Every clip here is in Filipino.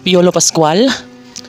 Piolo Pascual,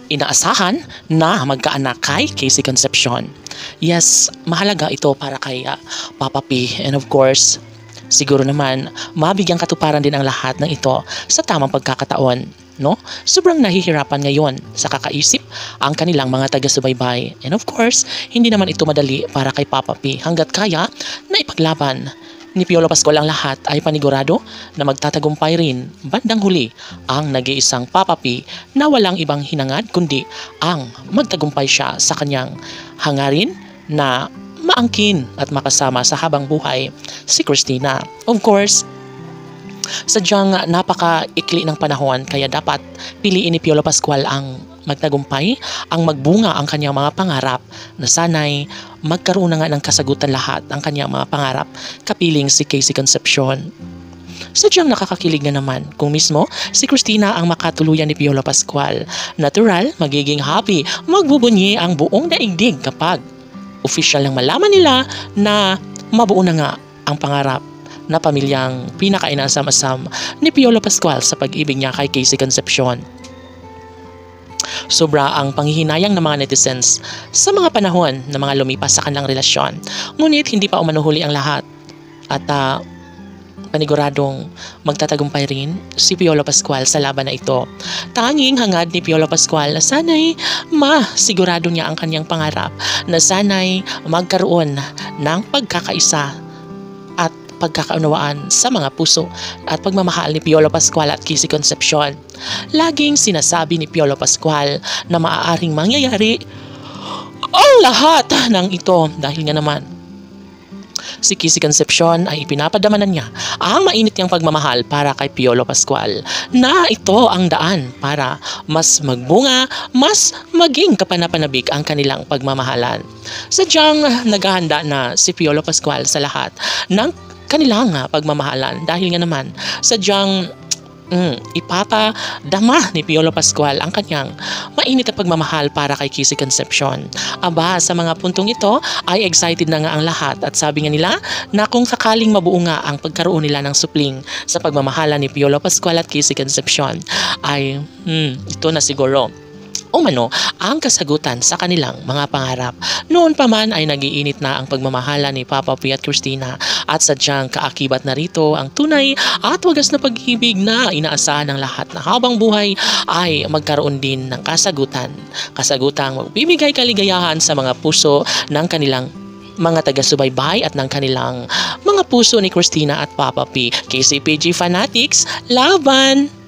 inaasahan na magkaanak kay Casey Concepcion. Yes, mahalaga ito para kay Papa P. And of course, siguro naman, mabigyang katuparan din ang lahat ng ito sa tamang pagkakataon. No? Sobrang nahihirapan ngayon sa kakaisip ang kanilang mga taga-subaybay. And of course, hindi naman ito madali para kay Papa P. Hanggat kaya na ipaglaban ni Piolo Pascual ang lahat ay panigurado na magtatagumpay rin bandang huli ang nag-iisang Papa P na walang ibang hinangad kundi ang magtagumpay siya sa kanyang hangarin na maangkin at makasama sa habang buhay si Christina. Of course, sadyang napaka-ikli ng panahon kaya dapat piliin ni Piolo Pascual ang magtagumpay, ang magbunga ang kanyang mga pangarap na sana'y magkaroon na nga ng kasagutan lahat ang kanyang mga pangarap kapiling si Casey Concepcion. Sadyang nakakakilig na naman kung mismo si Christina ang makatuluyan ni Piolo Pascual. Natural, magiging happy, magbubunyi ang buong daigdig kapag official lang malaman nila na mabuo na nga ang pangarap na pamilyang pinakainasam-asam ni Piolo Pascual sa pag-ibig niya kay Casey Concepcion. Sobra ang panghihinayang ng mga netizens sa mga panahon na mga lumipas sa kanilang relasyon. Ngunit hindi pa umanuhuli ang lahat at paniguradong magtatagumpay rin si Piolo Pascual sa laban na ito. Tanging hangad ni Piolo Pascual na sana'y masigurado niya ang kanyang pangarap, na sana'y magkaroon ng pagkakaisa at pagkakaunawaan sa mga puso at pagmamahal ni Piolo Pascual at Casey Concepcion. Laging sinasabi ni Piolo Pascual na maaaring mangyayari ang lahat ng ito dahil nga naman si Casey Concepcion ay ipinapadamanan niya ang mainit niyang pagmamahal para kay Piolo Pascual, na ito ang daan para mas magbunga, mas maging kapanapanabik ang kanilang pagmamahalan. Sadyang naghahanda na si Piolo Pascual sa lahat ng kanilang pagmamahalan dahil nga naman sadyang ipapadama ni Piolo Pascual ang kanyang mainit na pagmamahal para kay Casey Concepcion. Aba, sa mga puntong ito ay excited na nga ang lahat at sabi nga nila na kung sakaling mabuo nga ang pagkaroon nila ng supling sa pagmamahala ni Piolo Pascual at Casey Concepcion ay ito na siguro umano ang kasagutan sa kanilang mga pangarap. Noon pa man ay nagiinit na ang pagmamahala ni Papa P at Christina at sadyang kaakibat na rito ang tunay at wagas na pag-ibig na inaasahan ng lahat na habang buhay ay magkaroon din ng kasagutan. Kasagutang magbibigay kaligayahan sa mga puso ng kanilang mga taga-subaybay at ng kanilang mga puso ni Christina at Papa P. KCPG Fanatics, laban!